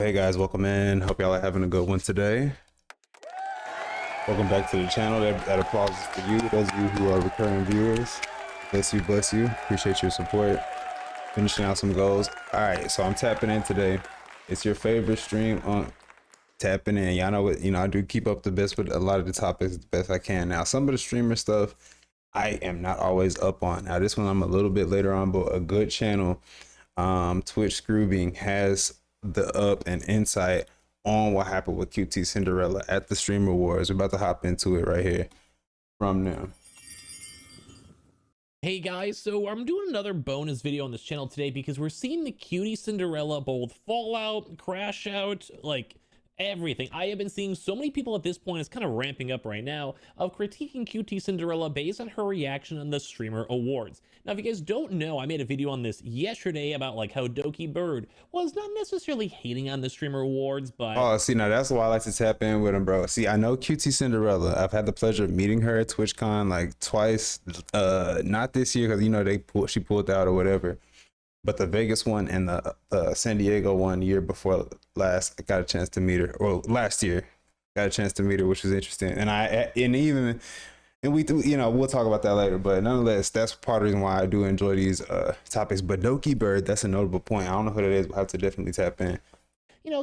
Hey guys, welcome in. Hope y'all are having a good one today. Welcome back to the channel. That applause is for you, those of you who are recurring viewers. Bless you. Appreciate your support. Finishing out some goals. All right, so I'm tapping in today. It's your favorite stream on tapping in. Y'all know what, I do keep up the best with a lot of the topics the best I can. Now, some of the streamer stuff I am not always up on. Now, this one I'm a little bit later on, but a good channel, Twitch Scroobing, has the up and insight on what happened with QT Cinderella at the Streamer Wars. We're about to hop into it right here from now. Hey guys, so I'm doing another bonus video on this channel today because we're seeing the QT Cinderella both fall out, crash out, like everything. I have been seeing so many people at this point, it's kind of ramping up right now, of critiquing QT Cinderella based on her reaction on the Streamer Awards. Now, if you guys don't know, I made a video on this yesterday about like how Doki Bird was not necessarily hating on the Streamer Awards, but... Oh, see, now that's why I like to tap in with him, bro. See, I know QT Cinderella. I've had the pleasure of meeting her at TwitchCon like twice. Not this year because, she pulled out or whatever. But the Vegas one and the San Diego one year before last, I got a chance to meet her. Well, last year, got a chance to meet her, which was interesting. And we do, we'll talk about that later. But nonetheless, that's part of the reason why I do enjoy these topics. But Doki Bird, that's a notable point. I don't know who that is, but I have to definitely tap in.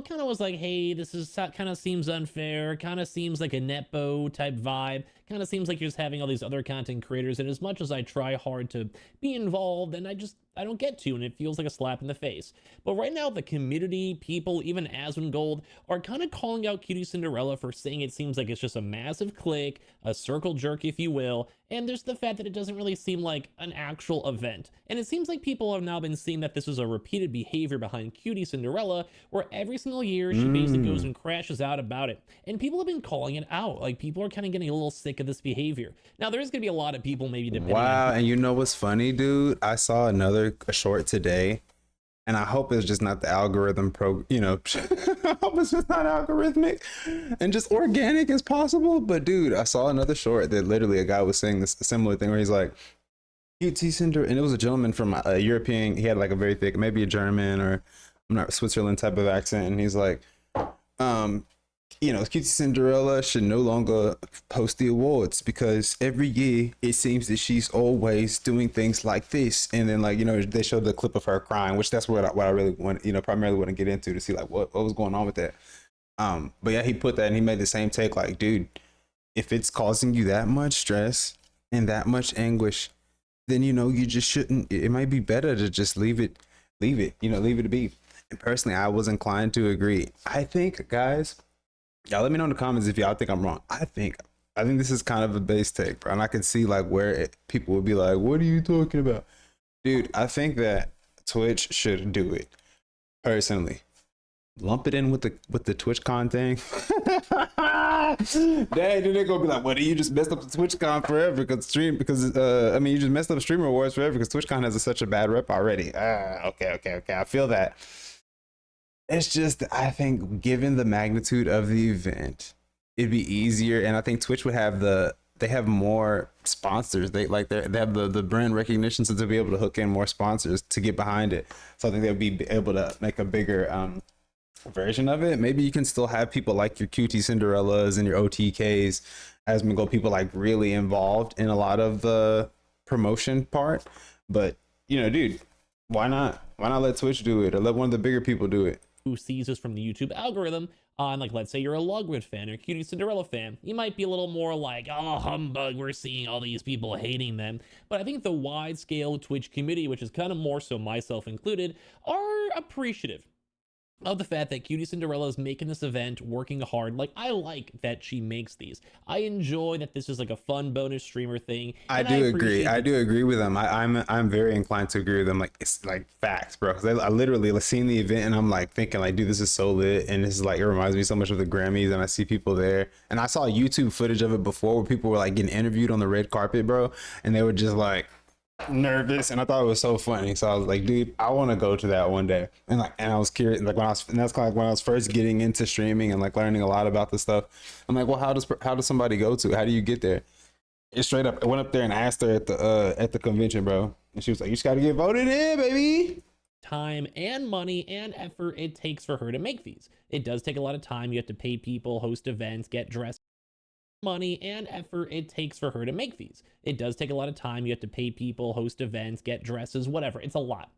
Kind of was like, hey, this is kind of seems unfair, kind of seems like a Netbo type vibe, kind of seems like you're just having all these other content creators, and as much as I try hard to be involved, and I don't get to, and it feels like a slap in the face. But right now, the community, people, even Asmongold, are kind of calling out QT Cinderella for saying it seems like it's just a massive click, a circle jerk, if you will, and there's the fact that it doesn't really seem like an actual event. And it seems like people have now been seeing that this is a repeated behavior behind QT Cinderella, where every single year she basically goes and crashes out about it. And people have been calling it out. Like, people are kind of getting a little sick of this behavior. Now, there's going to be a lot of people maybe depending Wow, on... and you know what's funny, dude? I saw a short today, and I hope it's just not the algorithm I hope it's just not algorithmic and just organic as possible. But dude, I saw another short that literally a guy was saying this similar thing where he's like, QT Cinderella, and it was a gentleman from a European, he had like a very thick, maybe a German or I'm not Switzerland type of accent, and he's like, QT Cinderella should no longer post the awards because every year it seems that she's always doing things like this. And then they showed the clip of her crying, which that's what I really want, primarily want to get into to see like what was going on with that. But yeah, he put that and he made the same take like, dude, if it's causing you that much stress and that much anguish, then you just shouldn't. It might be better to just leave it to be. And personally, I was inclined to agree. I think, guys, y'all let me know in the comments if y'all think I'm wrong. I think this is kind of a base take, bro. And I could see like where people would be like, what are you talking about? Dude, I think that Twitch should do it. Personally. Lump it in with the TwitchCon thing. Dang, then they're gonna be like, well, you just messed up the TwitchCon forever because you just messed up Streamer Awards forever because TwitchCon has such a bad rep already. Okay. I feel that. It's just, I think given the magnitude of the event, it'd be easier. And I think Twitch would have they have more sponsors. They have the brand recognition, so to be able to hook in more sponsors to get behind it. So I think they'll be able to make a bigger version of it. Maybe you can still have people like your QT Cinderellas and your OTKs, Asmongold, people like really involved in a lot of the promotion part. But dude, why not let Twitch do it or let one of the bigger people do it? Who sees this from the YouTube algorithm on, like, let's say you're a Logwood fan or a QT Cinderella fan, you might be a little more like, oh, humbug, we're seeing all these people hating them. But I think the wide scale Twitch community, which is kind of more so myself included, are appreciative of the fact that QT Cinderella is making this event, working hard. Like, I like that she makes these. I enjoy that this is like a fun bonus streamer thing. I do agree with them. I'm very inclined to agree with them. Like, it's like facts, bro. Because I literally seen the event and I'm like thinking like, dude, this is so lit. And this is like, it reminds me so much of the Grammys, and I see people there. And I saw YouTube footage of it before where people were like getting interviewed on the red carpet, bro. And they were just like nervous, and I thought it was so funny. So I was like, dude, I want to go to that one day. And I was curious, like that's kind of like when I was first getting into streaming and like learning a lot about the stuff. I'm like, well, how does somebody go to? How do you get there? It straight up, I went up there and asked her at the convention, bro, and she was like, you just got to get voted in, baby. time and money and effort it takes for her to make these. It does take a lot of time. You have to pay people, host events, get dressed. Money and effort it takes for her to make these. It does take a lot of time. You have to pay people, host events, get dresses, whatever. It's a lot.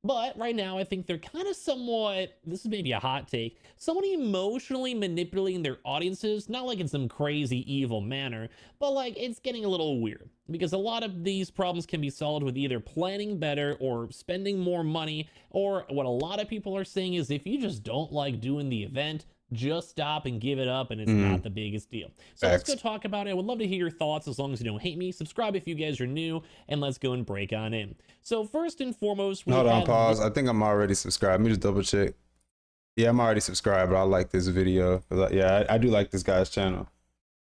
But right now, I think they're kind of somewhat, this is maybe a hot take, somewhat emotionally manipulating their audiences, not like in some crazy evil manner, but like it's getting a little weird because a lot of these problems can be solved with either planning better or spending more money, or what a lot of people are saying is if you just don't like doing the event, just stop and give it up, and it's not the biggest deal. So let's go talk about it. I would love to hear your thoughts as long as you don't hate me. Subscribe if you guys are new, and let's go and break on in. So first and foremost, hold on, pause. I think I'm already subscribed. Let me just double check. Yeah, I'm already subscribed, but I like this video. Yeah, I do like this guy's channel.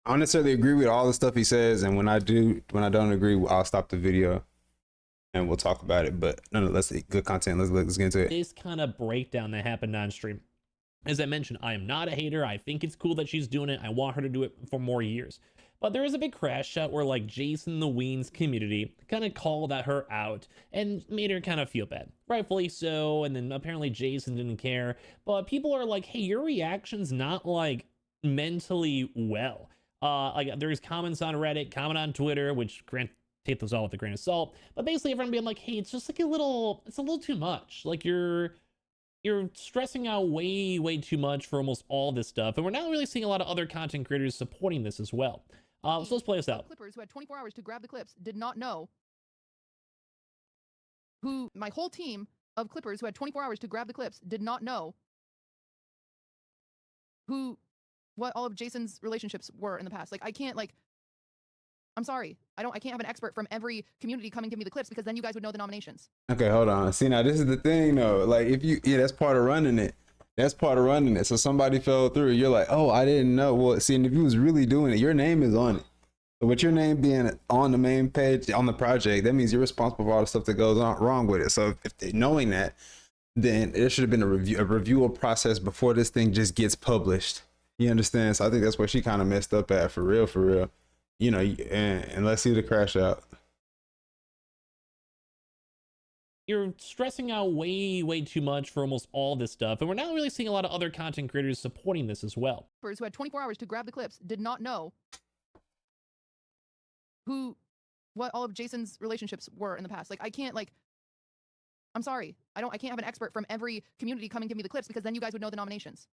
I don't necessarily agree with all the stuff he says, and when I don't agree, I'll stop the video and we'll talk about it. But nonetheless, good content. Let's get into it. This kind of breakdown that happened on stream. As I mentioned, I am not a hater. I think it's cool that she's doing it. I want her to do it for more years. But there is a big crash shot where like Jason the WEEN's community kind of called her out and made her kind of feel bad. Rightfully so. And then apparently Jason didn't care. But people are like, hey, your reaction's not like mentally well. Like there's comments on Reddit, comment on Twitter, which take those all with a grain of salt. But basically everyone being like, hey, it's just like it's a little too much. Like you're stressing out way too much for almost all this stuff. And we're not really seeing a lot of other content creators supporting this as well. So let's play this out. Clippers who had 24 hours to grab the clips did not know who, my whole team of Clippers who had 24 hours to grab the clips did not know what all of Jason's relationships were in the past. Like, I can't, like, I'm sorry. I can't have an expert from every community come and give me the clips because then you guys would know the nominations. Okay, hold on. See, now this is the thing though. Like that's part of running it. That's part of running it. So somebody fell through. You're like, oh, I didn't know. Well, see, and if you was really doing it, your name is on it. So with your name being on the main page on the project, that means you're responsible for all the stuff that goes on wrong with it. So if they knowing that, then there should have been a review process before this thing just gets published. You understand? So I think that's where she kind of messed up at, for real. You know, and let's see the crash out. You're stressing out way too much for almost all this stuff. And we're not really seeing a lot of other content creators supporting this as well. Who had 24 hours to grab the clips did not know what all of Jason's relationships were in the past. Like, I can't, like, I'm sorry. I can't have an expert from every community come and give me the clips because then you guys would know the nominations.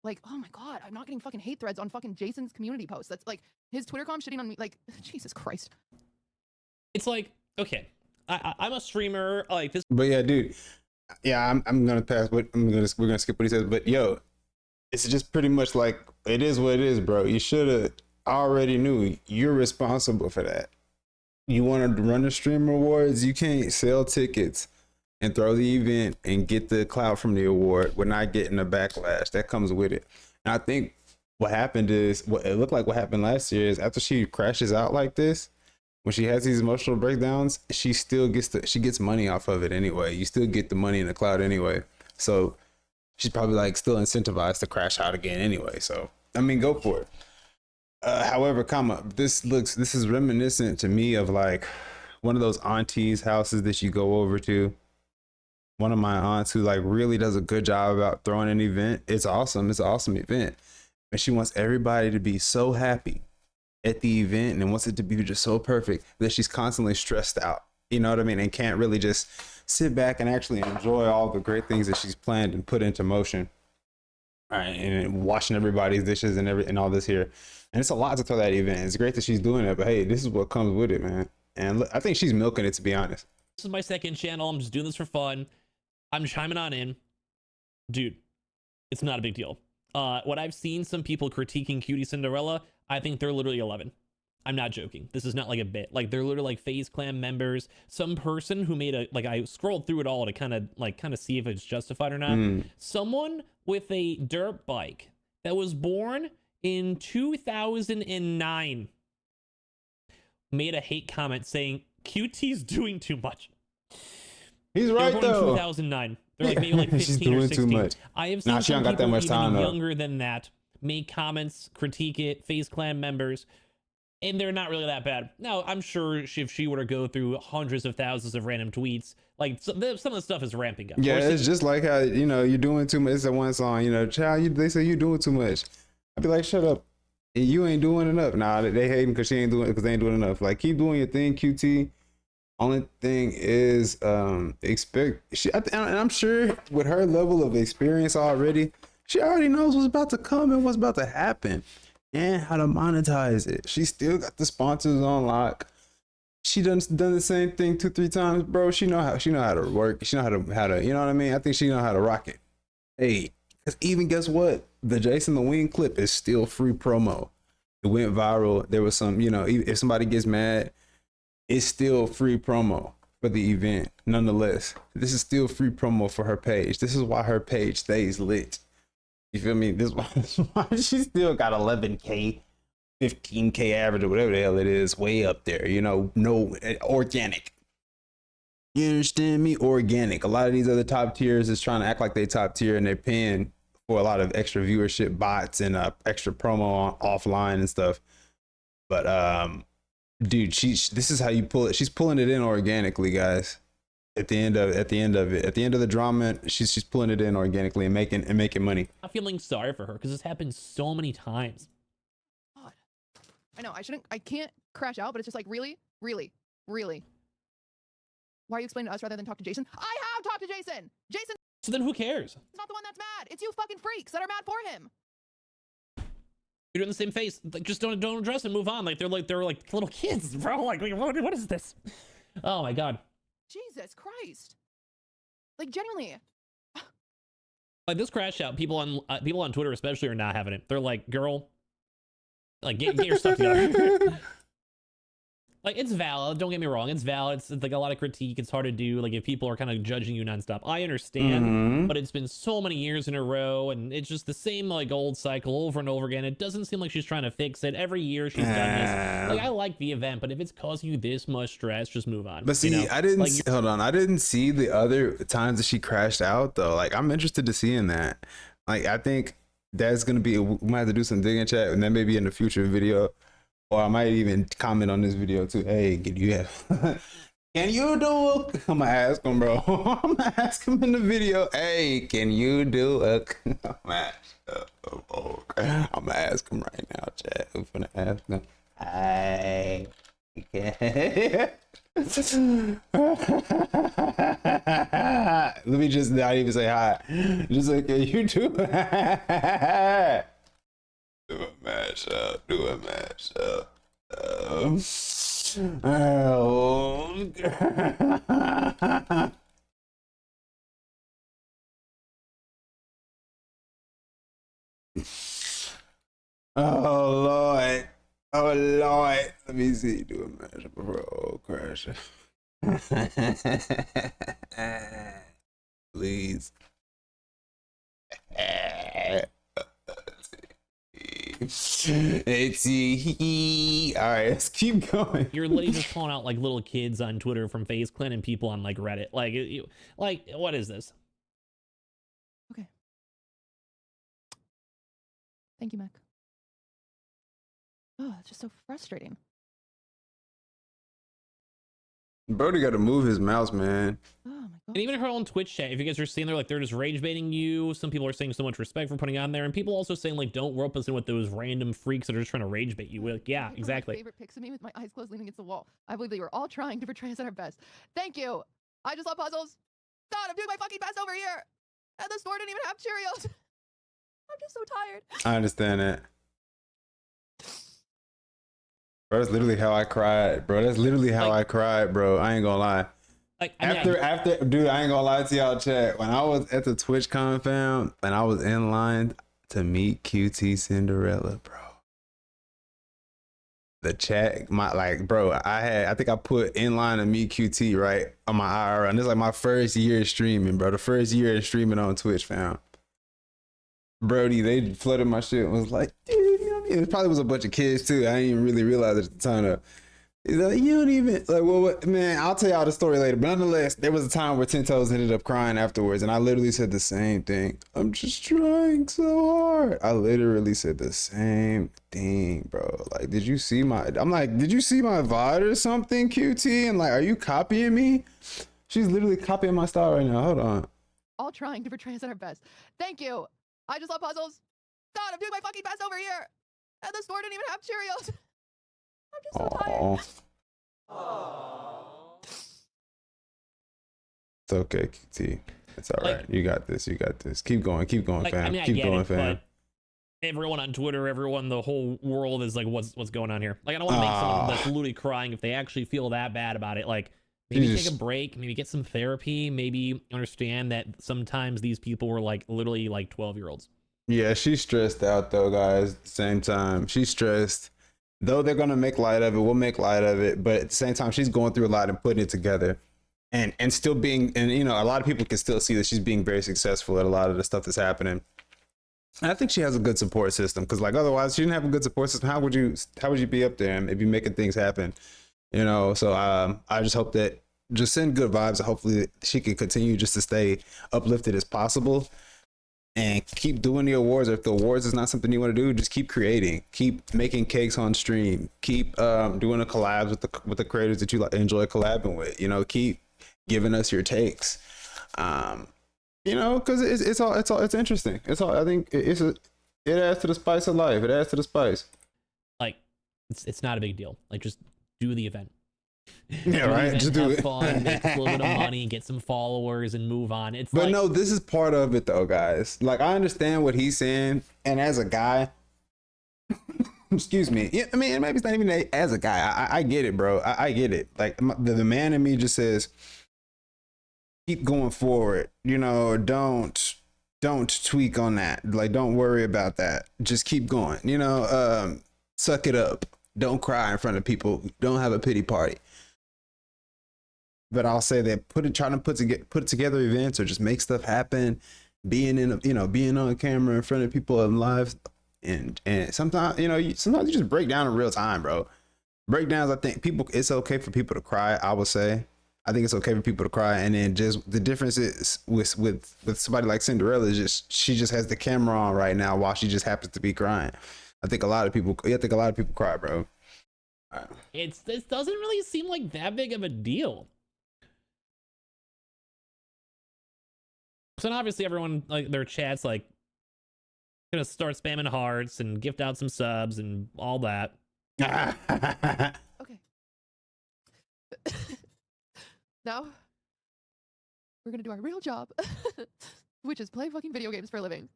Like, oh my God, I'm not getting fucking hate threads on fucking Jason's community posts. That's like his Twitter com shitting on me. Like, Jesus Christ. It's like, okay, I'm a streamer like this. But yeah, dude. Yeah, I'm gonna pass. We're gonna skip what he says. But yo, it's just pretty much like it is what it is, bro. You should have already knew you're responsible for that. You want to run the streamer awards? You can't sell tickets and throw the event and get the clout from the award. We're not getting a backlash that comes with it. And I think what happened is, what it looked like what happened last year is after she crashes out like this, when she has these emotional breakdowns, she still gets money off of it anyway. You still get the money in the cloud anyway. So she's probably like still incentivized to crash out again anyway. So, I mean, go for it. However, this is reminiscent to me of like one of those aunties' houses that you go over to. One of my aunts who like really does a good job about throwing an event. It's awesome. It's an awesome event. And she wants everybody to be so happy at the event and wants it to be just so perfect that she's constantly stressed out. You know what I mean? And can't really just sit back and actually enjoy all the great things that she's planned and put into motion. All right, and washing everybody's dishes and all this here. And it's a lot to throw that event. It's great that she's doing it, but hey, this is what comes with it, man. And I think she's milking it, to be honest. This is my second channel. I'm just doing this for fun. I'm chiming on in. Dude, it's not a big deal. What I've seen some people critiquing Cutie Cinderella, I think they're literally 11. I'm not joking. This is not like a bit. Like they're literally like FaZe Clan members. Some person who made I scrolled through it all to kind of see if it's justified or not. Someone with a dirt bike that was born in 2009 made a hate comment saying QT's doing too much. He's right though. 2009. They're like maybe like 15 or 16. Too much. I have seen some people even younger than that make comments, critique it. FaZe Clan members. and they're not really that bad. Now, I'm sure if she were to go through hundreds of thousands of random tweets, like some of the stuff is ramping up. Yeah, it's just like how, you know, you're doing too much. It's that one song, you know, child, they say you're doing too much. I'd be like, shut up. And you ain't doing enough. Nah, they hating because she ain't doing it because they ain't doing enough. Like, keep doing your thing, QT. Only thing is, and I'm sure with her level of experience already, she already knows what's about to come and what's about to happen and how to monetize it. She still got the sponsors on lock. She done the same thing 2-3 times, bro. She know how to work. She know how to, you know what I mean? I think she know how to rock it. Hey, because even guess what? The Jason the WEEN clip is still free promo. It went viral. There was some, you know, if somebody gets mad, it's still free promo for the event. Nonetheless, this is still free promo for her page. This is why her page stays lit. You feel me? This is why she still got 11K, 15K average or whatever the hell it is, way up there. You know, no, organic. You understand me? Organic. A lot of these other top tiers is trying to act like they top tier and they're paying for a lot of extra viewership, bots, and extra promo offline and stuff. But dude, this is how you pull it. She's pulling it in organically, guys. At the end of the drama, she's pulling it in organically and making money. I'm feeling sorry for her because this happened so many times. God. I know, I can't crash out, but it's just like, really? Really? Really? Why are you explaining to us rather than talk to Jason? I have talked to Jason! Jason So then who cares? is not the one that's mad. It's you fucking freaks that are mad for him. You're doing the same face. Like, just don't address and move on. Like they're like little kids, bro. Like what is this? Oh my god. Jesus Christ. Like, genuinely. Like this crash out, people on Twitter especially are not having it. They're like, girl, like get your stuff together. Like, it's valid, don't get me wrong, it's valid. It's like a lot of critique, it's hard to do, like if people are kind of judging you nonstop. I understand, but it's been so many years in a row and it's just the same like old cycle over and over again. It doesn't seem like she's trying to fix it. Every year she's done this. Like, I like the event, but if it's causing you this much stress, just move on. But see, you know? I didn't see the other times that she crashed out though. Like, I'm interested to seeing that. Like, I think that's gonna be, we might have to do some digging chat and then maybe in the future video. Or I might even comment on this video too. Hey, can you do I'm gonna ask him, bro. I'm gonna ask him in the video. Hey, can you do a I'm gonna ask him right now, chat. I'm gonna ask him. Hey, let me just not even say hi. Just like, can you do do a mashup. Oh Lord. Let me see. Do a mashup before crash. Please. All right, let's keep going. You're literally just calling out like little kids on Twitter from FaZe Clan and people on like Reddit. Like, what is this? Okay. Thank you, Mac. Oh, it's just so frustrating. Brody got to move his mouse, man. Oh my god. And even her own Twitch chat, if you guys are seeing there, like they're just rage baiting you. Some people are saying so much respect for putting on there, and people also saying like don't rope us in with those random freaks that are just trying to rage bait you. Like, yeah, exactly. My favorite pics of me with my eyes closed, leaning against the wall. I believe they were all trying to portray us at our best. Thank you. I just love puzzles. God, I'm doing my fucking best over here, and the store didn't even have Cheerios. I'm just so tired. I understand that. Bro, that's literally how I cried, bro. That's literally how I cried, bro. I ain't gonna lie. Like, after, dude, I ain't gonna lie to y'all, chat. When I was at the TwitchCon, fam, and I was in line to meet QT Cinderella, bro. The chat, bro, I think I put in line to meet QT right on my IR, and this is like my first year streaming, bro. The first year of streaming on Twitch, fam. Brody, they flooded my shit and was like, dude, you know what I mean? It probably was a bunch of kids too. I didn't even really realize it at the time. He's like, you don't even like. Well, man, I'll tell y'all the story later. But nonetheless, there was a time where Ten Toes ended up crying afterwards, and I literally said the same thing. I'm just trying so hard. I literally said the same thing, bro. Like, did you see my? I'm like, did you see my VOD or something, QT? And like, are you copying me? She's literally copying my style right now. Hold on. All trying to portray us at our best. Thank you. I just love puzzles. God, I'm doing my fucking best over here. And the store didn't even have Cheerios. I'm just so tired. It's okay, QT. It's all right. You got this. You got this. Keep going. Keep going, Like, fam. I mean, Keep going, fam. but everyone on Twitter, everyone, the whole world is like, what's going on here? Like, I don't want to make someone that's literally crying if they actually feel that bad about it. Like, maybe take a break, maybe get some therapy, maybe understand that sometimes these people were like literally like 12-year-olds. Yeah, she's stressed out though, guys. At the same time, she's stressed. Though they're gonna make light of it, we'll make light of it. But at the same time, she's going through a lot and putting it together, and still being, and you know, a lot of people can still see that she's being very successful at a lot of the stuff that's happening. And I think she has a good support system, because like otherwise, she didn't have a good support system. How would you be up there and maybe making things happen? You know, so I just hope that just send good vibes, and hopefully she can continue just to stay uplifted as possible. And keep doing the awards. Or if the awards is not something you want to do, just keep creating, keep making cakes on stream, keep doing the collabs with the creators that you enjoy collabing with. You know, keep giving us your takes. You know, because it's interesting. It's all, I think it adds to the spice of life. It adds to the spice. Like, it's not a big deal. Like, just do the event. Yeah, right. Just do have it. fun, make a little bit of money, get some followers, and move on. It's but like, no, this is part of it though, guys. Like, I understand what he's saying, and as a guy, excuse me. Yeah, I mean, maybe it's not even as a guy. I get it, bro. I get it. Like the man in me just says, keep going forward. You know, don't tweak on that. Like, don't worry about that. Just keep going. You know, suck it up. Don't cry in front of people. Don't have a pity party. But I'll say that trying to put together events or just make stuff happen, being on camera in front of people in live, and sometimes sometimes you just break down in real time, bro. Breakdowns, I think it's okay for people to cry. I would say, I think it's okay for people to cry, and then just the difference is with somebody like Cinderella is just she just has the camera on right now while she just happens to be crying. I think a lot of people cry, bro. this doesn't really seem like that big of a deal. So then obviously everyone, like, their chat's like gonna start spamming hearts and gift out some subs and all that. Okay. Now we're gonna do our real job, which is play fucking video games for a living.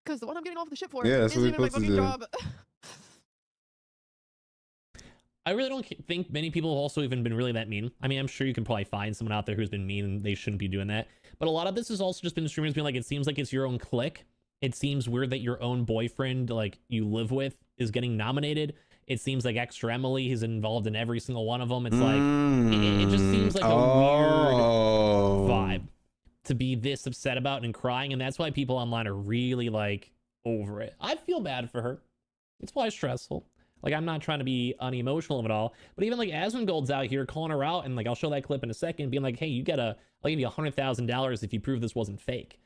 Because the one I'm getting off the ship for Yeah, that's isn't what we're even my supposed to fucking do. job. I really don't think many people have also even been really that mean. I mean, I'm sure you can probably find someone out there who's been mean and they shouldn't be doing that. But a lot of this has also just been streamers being like, it seems like it's your own clique. It seems weird that your own boyfriend, like, you live with, is getting nominated. It seems like Extra Emily is involved in every single one of them. It's like, it just seems like a weird vibe to be this upset about and crying. And that's why people online are really, like, over it. I feel bad for her. It's probably stressful. Like, I'm not trying to be unemotional of it all, but even like Asmongold's out here calling her out, and like, I'll show that clip in a second, being like, hey, I'll give you $100,000 if you prove this wasn't fake.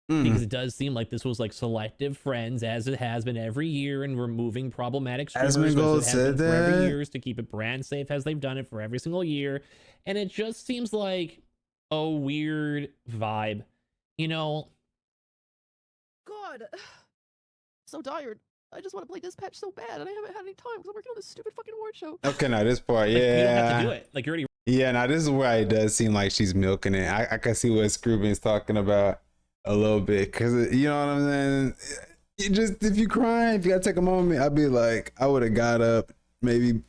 Because it does seem like this was like selective friends, as it has been every year, and removing problematic streamers Asmongold said for every that. years to keep it brand safe, as they've done it for every single year. And it just seems like a weird vibe, you know. God, so tired. I just want to play Dispatch so bad, and I haven't had any time because I'm working on this stupid fucking award show. Okay, now this part, Like, you don't have yeah. to do it. Like, you're already. Yeah, now this is where it does seem like she's milking it. I can see what Scrubin's talking about a little bit, because you know what I'm saying. You just, if you cry, if you gotta take a moment, I'd be like, I would have got up, maybe,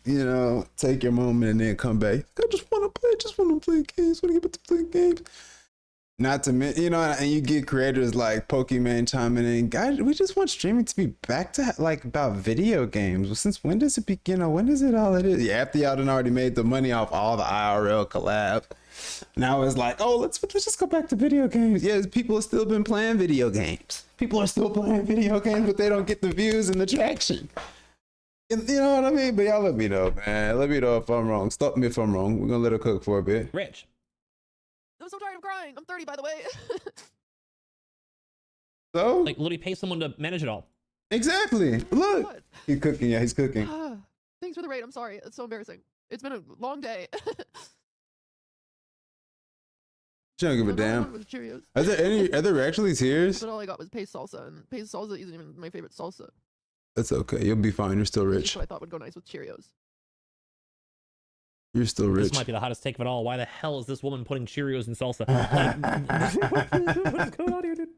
take your moment and then come back. I just want to play games. Want to get back to play games. Not to mention, and you get creators like Pokemon chiming in. Guys, we just want streaming to be back to like about video games. Well, since when does it begin? When is it all it is? Yeah, after y'all done already made the money off all the IRL collab. Now it's like, oh, let's just go back to video games. Yes, people have still been playing video games. People are still playing video games, but they don't get the views and the traction. You know what I mean? But y'all let me know, man. Let me know if I'm wrong. Stop me if I'm wrong. We're gonna let her cook for a bit. Rich. I'm so tired of crying. I'm 30, by the way. So Like literally pay someone to manage it all. exactly. Look, What? he's cooking. Yeah, he's cooking. Thanks for the raid. I'm sorry. It's so embarrassing. It's been a long day. She don't give a All I wanted damn. was Cheerios. Are there actually tears? But all I got was paste salsa, and paste salsa isn't even my favorite salsa. That's okay. You'll be fine. You're still This is rich. what I thought would go nice with Cheerios. You're still This rich. might be the hottest take of it all. Why the hell is this woman putting Cheerios in salsa? Like, what is going on here, dude?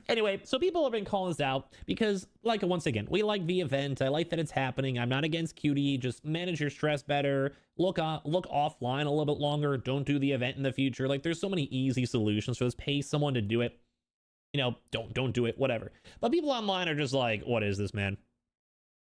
Anyway, so people have been calling this out because, like, once again, we like the event. I like that it's happening. I'm not against QT. Just manage your stress better. Look offline a little bit longer. Don't do the event in the future. Like, there's so many easy solutions for this. Pay someone to do it. You know, don't do it. Whatever. But people online are just like, what is this, man?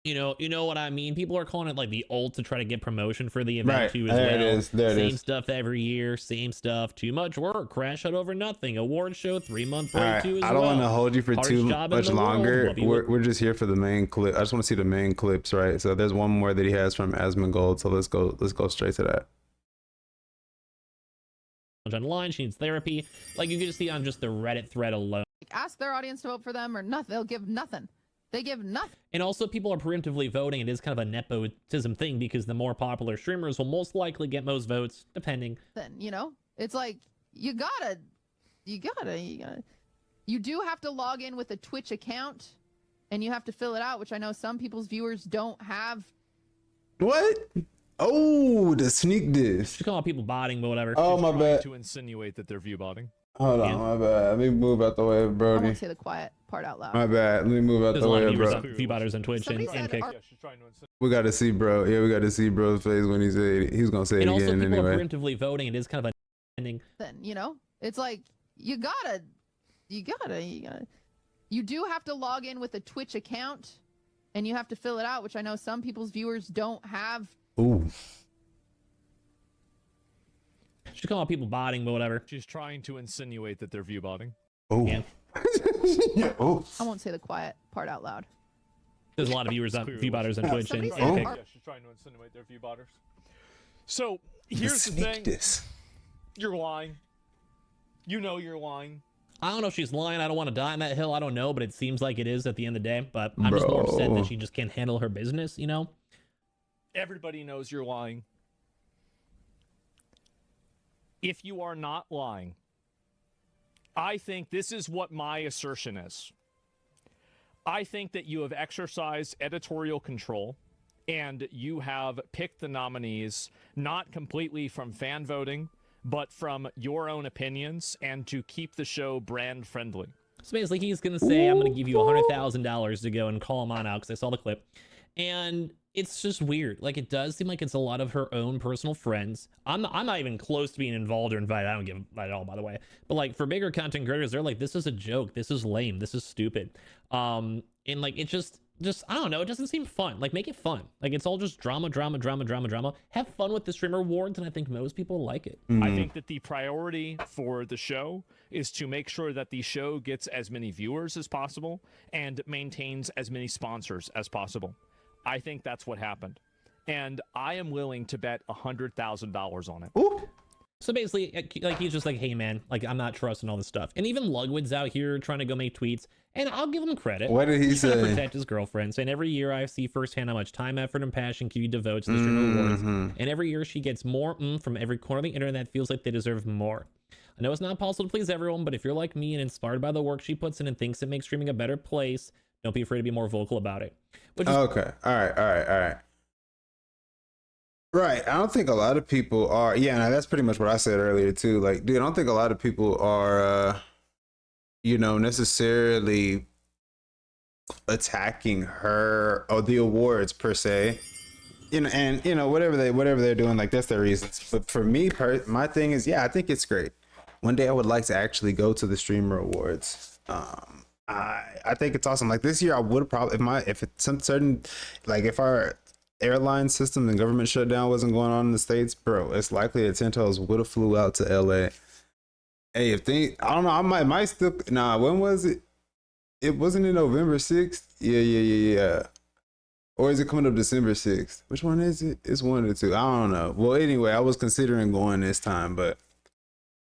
You know what I mean? People are calling it like the ult to try to get promotion for the event Right. too as There well. it is. There it Same is. stuff every year, same stuff. Too much work, crash out over nothing. Award show, 3-month break All right. too as I don't well. want to hold you for Hardest too job in much the world. longer. Love you. We're just here for the main clip. I just want to see the main clips, right? So there's one more that he has from Asmongold. So let's go straight to that. Online, she needs therapy. Like you can just see on just the Reddit thread alone. Like, ask their audience to vote for them or nothing. They'll give nothing. They give nothing. And also people are preemptively voting. It is kind of a nepotism thing because the more popular streamers will most likely get most votes, depending. Then, you know? It's like, you do have to log in with a Twitch account and you have to fill it out, which I know some people's viewers don't have. What? Oh, the sneak diss. She's calling people botting, but whatever. Oh, my bad. To insinuate that they're view botting. Hold on, my bad. Let me move out the way, I Brody. won't say the quiet part out loud. My bad. Let me move out There's the a lot way, of viewers bro. on view botters on Twitch Somebody and said Kick. our- Yeah, she's trying to insinuate. We got to see, bro. Yeah, we got to see bro's face when he said it. He was gonna say it And also again people are anyway. preemptively voting. It is kind of a ending. Then, you know? It's like, you do have to log in with a Twitch account and you have to fill it out, which I know some people's viewers don't have. Ooh. She's calling people botting, but whatever. She's trying to insinuate that they're view botting. Oh. Yeah. Oh. I won't say the quiet part out loud. There's a lot of viewers on Clearly view botters on Twitch and Somebody Oh. said Kick. our- Yeah, she's trying to insinuate they're view botters. So here's the thing. This. You're lying. You know you're lying. I don't know if she's lying. I don't want to die on that hill. I don't know, but it seems like it is at the end of the day. But I'm just more upset Bro. that she just can't handle her business, you know? Everybody knows you're lying. If you are not lying, I think this is what my assertion is. I think that you have exercised editorial control and you have picked the nominees not completely from fan voting, but from your own opinions and to keep the show brand friendly. So basically, he's going to say, I'm going to give you $100,000 to go and call him on out because I saw the clip. And it's just weird. Like, it does seem like it's a lot of her own personal friends. I'm not even close to being involved or invited. I don't give a at all, by the way. But, like, for bigger content creators, they're like, this is a joke. This is lame. This is stupid. And, like, it just I don't know. It doesn't seem fun. Like, make it fun. Like, it's all just drama. Have fun with the streamer awards, and I think most people like it. I think that the priority for the show is to make sure that the show gets as many viewers as possible and maintains as many sponsors as possible. I think that's what happened. And I am willing to bet $100,000 on it. Ooh. So basically, like, he's just like, hey, man, like, I'm not trusting all this stuff. And even Lugwood's out here trying to go make tweets. And I'll give him credit. What did he He's trying to say? protect his girlfriend. Saying every year I see firsthand how much time, effort, and passion QT devotes to the streamer awards. And every year she gets more from every corner of the internet that feels like they deserve more. I know it's not possible to please everyone, but if you're like me and inspired by the work she puts in and thinks it makes streaming a better place, don't be afraid to be more vocal about it. Which is Okay. All right. Right. I don't think a lot of people are. Yeah, no, that's pretty much what I said earlier too. Like, dude, I don't think a lot of people are, necessarily attacking her or the awards per se. And whatever they're doing, like, that's their reasons. But for me, my thing is, yeah, I think it's great. One day I would like to actually go to the streamer awards. I think it's awesome. Like, this year I would probably, if our airline system and government shutdown wasn't going on in the States, bro, it's likely that Tentos would have flew out to LA. Hey, I don't know, I might still, when was it? It wasn't in November 6th. Yeah. Or is it coming up December 6th? Which one is it? It's one or two. I don't know. Well, anyway, I was considering going this time, but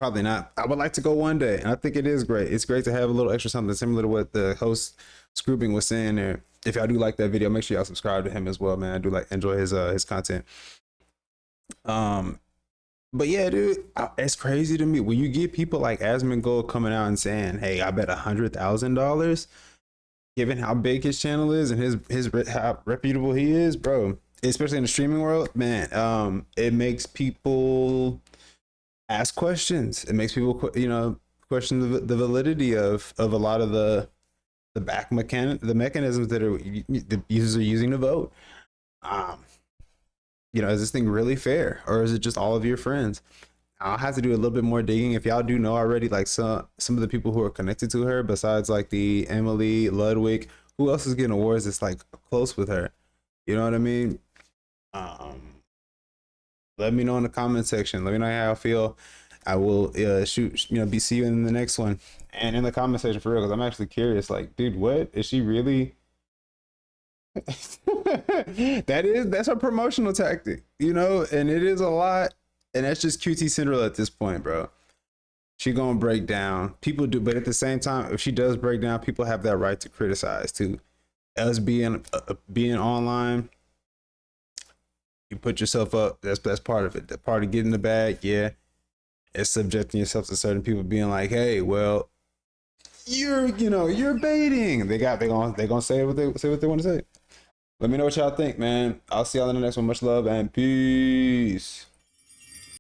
probably not. I would like to go one day, and I think it is great. It's great to have a little extra something similar to what the host Scrooping was saying there. If y'all do like that video, make sure y'all subscribe to him as well, man. I do enjoy his content. But yeah, dude, it's crazy to me when you get people like Asmongold coming out and saying, "Hey, I bet $100,000." Given how big his channel is and how reputable he is, bro, especially in the streaming world, man, it makes people ask questions. It makes people, question the validity of a lot of the mechanisms that the users are using to vote. Is this thing really fair, or is it just all of your friends? I'll have to do a little bit more digging. If y'all do know already, like some of the people who are connected to her, besides like the Emily Ludwig, who else is getting awards that's like close with her? You know what I mean? Let me know in the comment section. Let me know how I feel. I will see you in the next one, and in the comment section for real, because I'm actually curious. Like, dude, what is she really? That's a promotional tactic, and it is a lot. And that's just QT Cinderella at this point, bro. She gonna break down. People do, but at the same time, if she does break down, people have that right to criticize too. Us being online, you put yourself up. That's part of it. That part of getting the bag, yeah. It's subjecting yourself to certain people being like, "Hey, well, you're baiting." They gonna say what they want to say. Let me know what y'all think, man. I'll see y'all in the next one. Much love and peace.